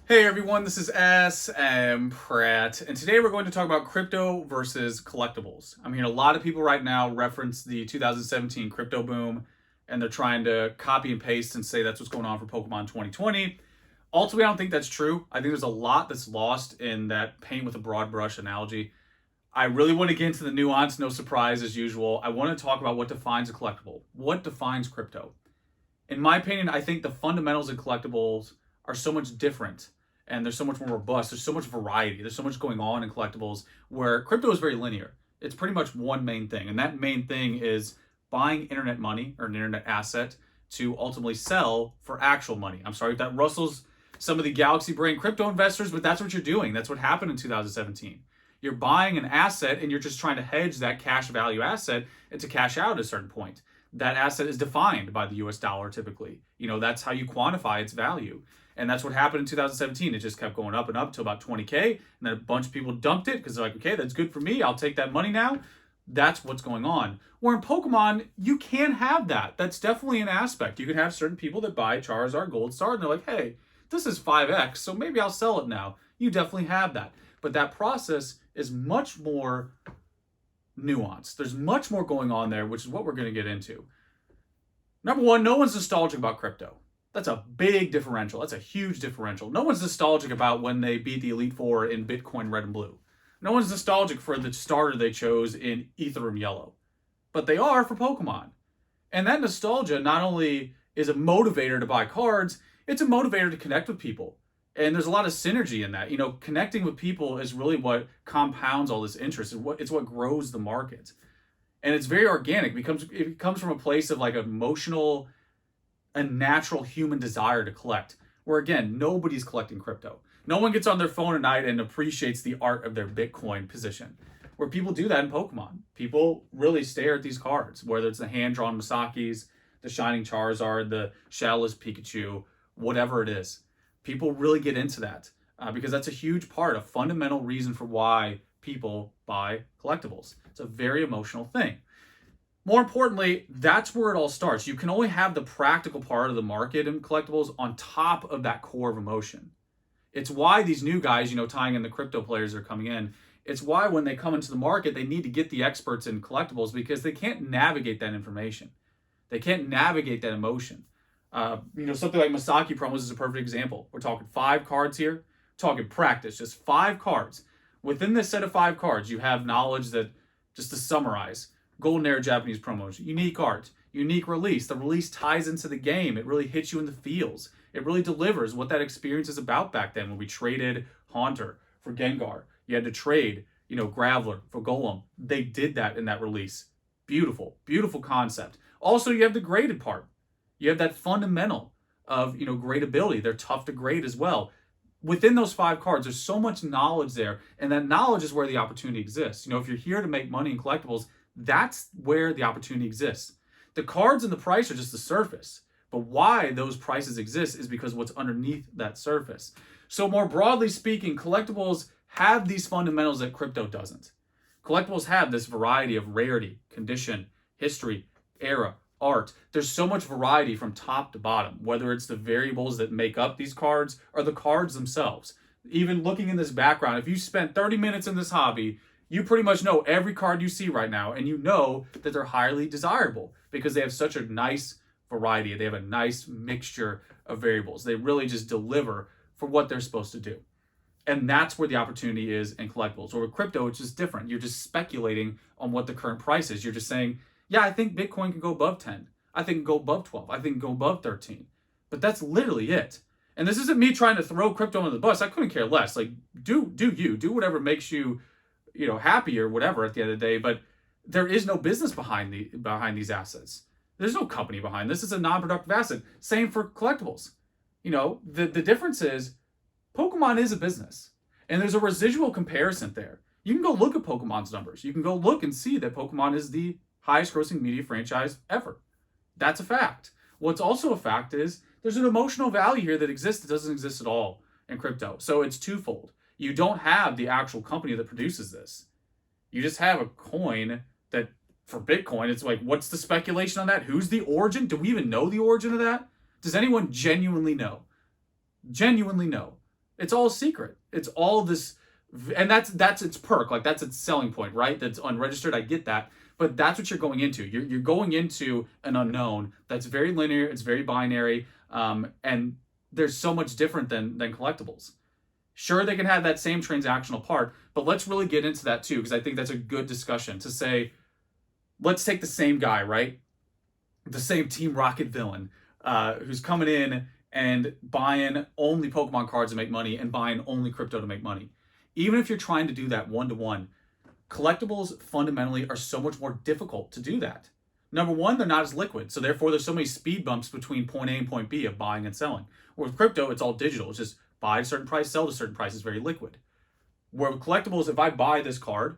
Hey everyone, this is SM Pratt, and today we're going to talk about crypto versus collectibles. I'm hearing a lot of people right now reference the 2017 crypto boom, and they're trying to copy and paste and say that's what's going on for Pokemon 2020. Ultimately, I don't think that's true. I think there's a lot that's lost in that paint with a broad brush analogy. I really want to get into the nuance, no surprise as usual. I want to talk about what defines a collectible, what defines crypto. In my opinion, I think the fundamentals in collectibles are so much different and they're so much more robust. There's so much variety. There's so much going on in collectibles where crypto is very linear. It's pretty much one main thing. And that main thing is buying internet money or an internet asset to ultimately sell for actual money. I'm sorry if that rustles some of the galaxy brain crypto investors, but that's what you're doing. That's what happened in 2017. You're buying an asset and you're just trying to hedge that cash value asset and to cash out at a certain point. That asset is defined by the US dollar typically. That's how you quantify its value. And that's what happened in 2017. It just kept going up and up to about 20K. And then a bunch of people dumped it because they're like, okay, that's good for me. I'll take that money now. That's what's going on. Where in Pokemon, you can have that. That's definitely an aspect. You can have certain people that buy Charizard Gold Star and they're like, hey, this is 5x, so maybe I'll sell it now. You definitely have that. But that process is much more nuanced. There's much more going on there, which is what we're going to get into. Number one, no one's nostalgic about crypto. That's a big differential. That's a huge differential. No one's nostalgic about when they beat the Elite Four in Bitcoin Red and Blue. No one's nostalgic for the starter they chose in Ethereum Yellow. But they are for Pokemon. And that nostalgia not only is a motivator to buy cards, it's a motivator to connect with people. And there's a lot of synergy in that. Connecting with people is really what compounds all this interest. It's what grows the market. And it's very organic. It comes from a place of like emotional a natural human desire to collect. Where again, nobody's collecting crypto. No one gets on their phone at night and appreciates the art of their Bitcoin position. Where people do that in Pokemon. People really stare at these cards, whether it's the hand-drawn Masakis, the Shining Charizard, the Shadowless Pikachu, whatever it is. People really get into that because that's a huge part, a fundamental reason for why people buy collectibles. It's a very emotional thing. More importantly, that's where it all starts. You can only have the practical part of the market in collectibles on top of that core of emotion. It's why these new guys, tying in the crypto players that are coming in, it's why when they come into the market, they need to get the experts in collectibles because they can't navigate that information. They can't navigate that emotion. Something like Masaki promos is a perfect example. We're talking 5 cards here, talking practice, just 5 cards. Within this set of 5 cards, you have knowledge that, just to summarize, Golden Era Japanese promos, unique art, unique release. The release ties into the game. It really hits you in the feels. It really delivers what that experience is about back then when we traded Haunter for Gengar. You had to trade, Graveler for Golem. They did that in that release. Beautiful, beautiful concept. Also, you have the graded part. You have that fundamental of, gradability. They're tough to grade as well. Within those 5 cards, there's so much knowledge there. And that knowledge is where the opportunity exists. If you're here to make money in collectibles, that's where the opportunity exists. The cards and the price are just the surface. But why those prices exist is because what's underneath that surface. So more broadly speaking, collectibles have these fundamentals that crypto doesn't. Collectibles have this variety of rarity, condition, history, era, art. There's so much variety from top to bottom, whether it's the variables that make up these cards or the cards themselves. Even looking in this background, if you spent 30 minutes in this hobby, you pretty much know every card you see right now, and you know that they're highly desirable because they have such a nice variety. They have a nice mixture of variables. They really just deliver for what they're supposed to do. And that's where the opportunity is in collectibles. Or with crypto, it's just different. You're just speculating on what the current price is. You're just saying, yeah, I think Bitcoin can go above 10. I think it can go above 12. I think it can go above 13. But that's literally it. And this isn't me trying to throw crypto under the bus. I couldn't care less. Like, do whatever makes you happy or whatever at the end of the day, but there is no business behind these assets. There's no company behind this. It's a non-productive asset. Same for collectibles. The difference is Pokemon is a business, and there's a residual comparison there. You can go look at Pokemon's numbers. You can go look and see that Pokemon is the highest grossing media franchise ever. That's a fact. What's also a fact is there's an emotional value here that exists that doesn't exist at all in crypto. So it's twofold. You don't have the actual company that produces this. You just have a coin that, for Bitcoin, it's like, what's the speculation on that? Who's the origin? Do we even know the origin of that? Does anyone genuinely know? Genuinely know. It's all secret. It's all this, and that's its perk. Like that's its selling point, right? That's unregistered. I get that, but that's what you're going into. You're going into an unknown that's very linear. It's very binary, and there's so much different than collectibles. Sure, they can have that same transactional part, but let's really get into that too, because I think that's a good discussion to say, let's take the same guy, right? The same Team Rocket villain who's coming in and buying only Pokemon cards to make money and buying only crypto to make money. Even if you're trying to do that one-to-one, collectibles fundamentally are so much more difficult to do that. Number one, they're not as liquid, so therefore there's so many speed bumps between point A and point B of buying and selling. Where with crypto, it's all digital. It's just buy at a certain price, sell at a certain price. It's very liquid. Where with collectibles, if I buy this card,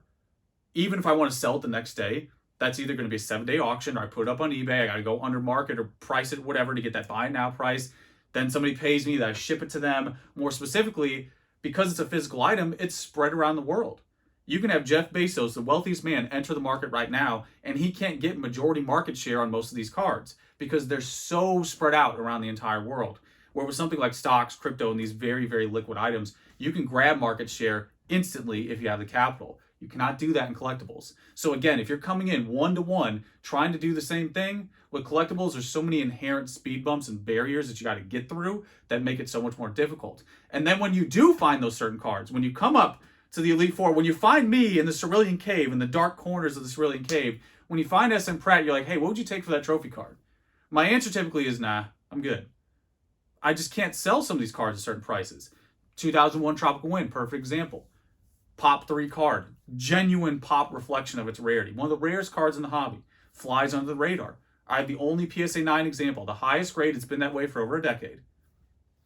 even if I want to sell it the next day, that's either going to be a 7-day auction or I put it up on eBay. I got to go under market or price it, whatever, to get that buy now price. Then somebody pays me, that I ship it to them. More specifically, because it's a physical item, it's spread around the world. You can have Jeff Bezos, the wealthiest man, enter the market right now, and he can't get majority market share on most of these cards because they're so spread out around the entire world. Where with something like stocks, crypto, and these very, very liquid items, you can grab market share instantly if you have the capital. You cannot do that in collectibles. So again, if you're coming in one-to-one trying to do the same thing, with collectibles, there's so many inherent speed bumps and barriers that you got to get through that make it so much more difficult. And then when you do find those certain cards, when you come up to the Elite Four, when you find me in the Cerulean Cave, in the dark corners of the Cerulean Cave, when you find SM Pratt, you're like, hey, what would you take for that trophy card? My answer typically is, nah, I'm good. I just can't sell some of these cards at certain prices. 2001 Tropical Wind, perfect example. Pop 3 card, genuine pop reflection of its rarity. One of the rarest cards in the hobby. Flies under the radar. I have the only PSA 9 example, the highest grade. It's been that way for over a decade.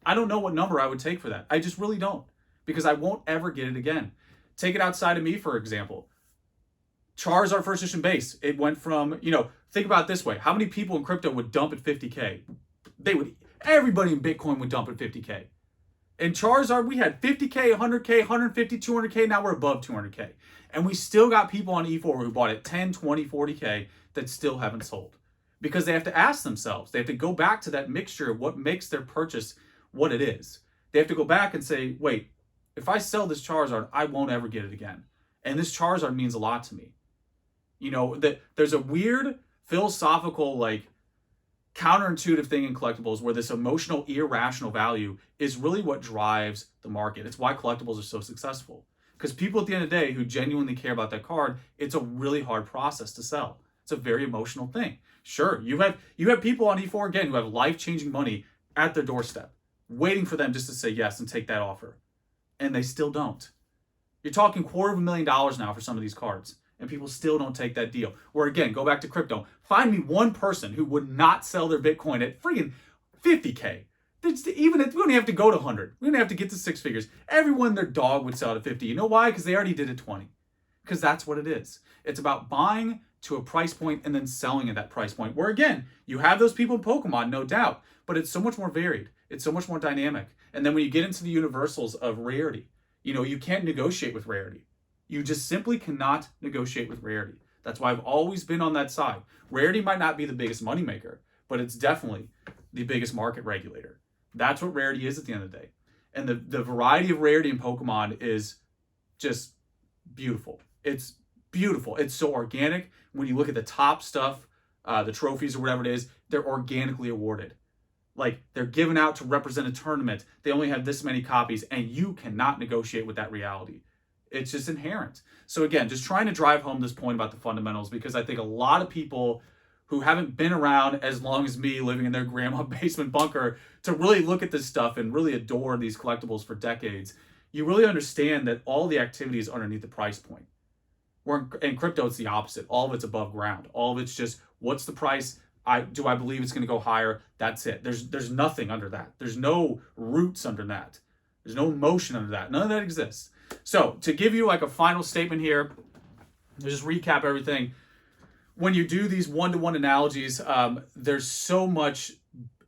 I don't know what number I would take for that. I just really don't, because I won't ever get it again. Take it outside of me, for example. Charizard first edition base. It went from, think about it this way. How many people in crypto would dump at 50K? Everybody in Bitcoin would dump at 50K. In Charizard, we had 50K, 100K, 150, 200K. Now we're above 200K. And we still got people on E4 who bought at 10, 20, 40K that still haven't sold. Because they have to ask themselves. They have to go back to that mixture of what makes their purchase what it is. They have to go back and say, wait, if I sell this Charizard, I won't ever get it again. And this Charizard means a lot to me. There's a weird philosophical, counterintuitive thing in collectibles where this emotional, irrational value is really what drives the market. It's why collectibles are so successful. Because people at the end of the day who genuinely care about that card, it's a really hard process to sell. It's a very emotional thing. Sure, you have people on E4 again who have life-changing money at their doorstep, waiting for them just to say yes and take that offer. And they still don't. You're talking $250,000 now for some of these cards, and people still don't take that deal. Or again, go back to crypto. Find me one person who would not sell their Bitcoin at freaking 50K. Even if we don't have to go to 100, we don't have to get to 6 figures. Everyone, their dog would sell at 50. You know why? Because they already did at 20. Because that's what it is. It's about buying to a price point and then selling at that price point. Where again, you have those people in Pokemon, no doubt, but it's so much more varied. It's so much more dynamic. And then when you get into the universals of rarity, you can't negotiate with rarity. You just simply cannot negotiate with rarity. That's why I've always been on that side. Rarity might not be the biggest moneymaker, but it's definitely the biggest market regulator. That's what rarity is at the end of the day. And the variety of rarity in Pokemon is just beautiful. It's beautiful. It's so organic. When you look at the top stuff, the trophies or whatever it is, they're organically awarded. They're given out to represent a tournament. They only have this many copies, and you cannot negotiate with that reality. It's just inherent. So again, just trying to drive home this point about the fundamentals, because I think a lot of people who haven't been around as long as me, living in their grandma basement bunker, to really look at this stuff and really adore these collectibles for decades, you really understand that all the activity is underneath the price point. Where in crypto, it's the opposite. All of it's above ground. All of it's just, what's the price? Do I believe it's going to go higher? That's it. There's nothing under that. There's no roots under that. There's no emotion under that. None of that exists. So to give you a final statement here, to just recap everything. When you do these one-to-one analogies, there's so much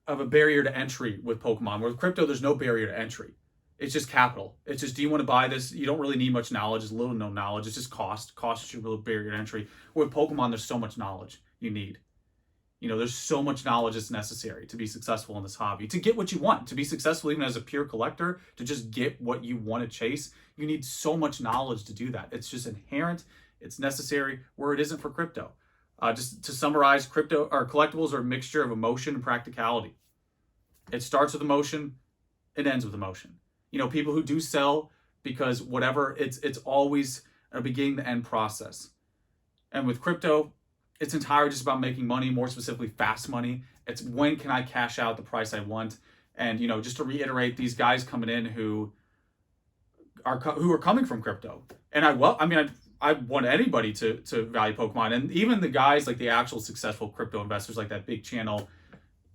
of a barrier to entry with Pokemon. With crypto, there's no barrier to entry. It's just capital. It's just, do you want to buy this? You don't really need much knowledge. It's little to no knowledge. It's just cost. Cost is your real barrier to entry. With Pokemon, there's so much knowledge you need. You know, there's so much knowledge that's necessary to be successful in this hobby, to get what you want, to be successful even as a pure collector, to just get what you want to chase. You need so much knowledge to do that. It's just inherent, it's necessary, where it isn't for crypto. Just to summarize, crypto or collectibles are a mixture of emotion and practicality. It starts with emotion, it ends with emotion. You know, people who do sell because whatever, it's always a beginning to end process. And with crypto, it's entirely just about making money, more specifically fast money. It's when can I cash out the price I want? And you know, just to reiterate, these guys coming in who are coming from crypto, and I want anybody to value Pokemon, and even the guys like the actual successful crypto investors, like that big channel.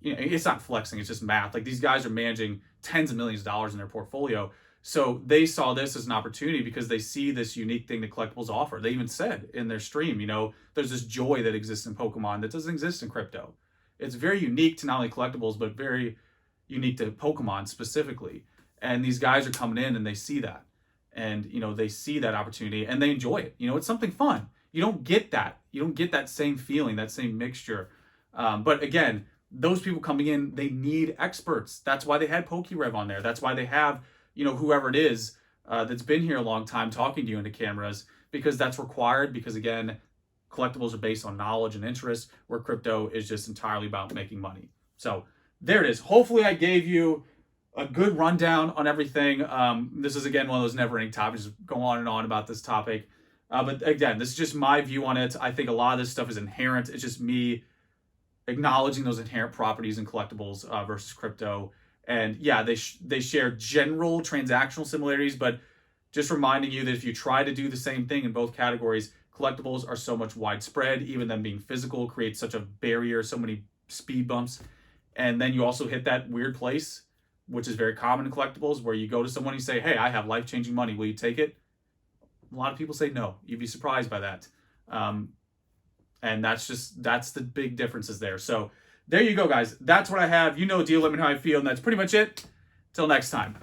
You know, it's not flexing; it's just math. Like these guys are managing tens of millions of dollars in their portfolio. So they saw this as an opportunity because they see this unique thing that collectibles offer. They even said in their stream, you know, there's this joy that exists in Pokemon that doesn't exist in crypto. It's very unique to not only collectibles, but very unique to Pokemon specifically. And these guys are coming in and they see that. And, you know, they see that opportunity and they enjoy it. You know, it's something fun. You don't get that. You don't get that same feeling, that same mixture. But again, those people coming in, they need experts. That's why they had PokeRev on there. That's why they have, you know, whoever it is that's been here a long time talking to you into cameras, because that's required. Because again, collectibles are based on knowledge and interest, where crypto is just entirely about making money. So there it is. Hopefully I gave you a good rundown on everything. This is again one of those never-ending topics. Just go on and on about this topic. But again, this is just my view on it. I think a lot of this stuff is inherent. It's just me acknowledging those inherent properties in collectibles versus crypto. And yeah, they share general transactional similarities, but just reminding you that if you try to do the same thing in both categories, collectibles are so much widespread. Even them being physical creates such a barrier, so many speed bumps. And then you also hit that weird place, which is very common in collectibles, where you go to someone and you say, hey, I have life-changing money. Will you take it? A lot of people say no. You'd be surprised by that. And that's the big differences there. So there you go, guys. That's what I have. You know the deal. Let me know how I feel. And that's pretty much it. Till next time.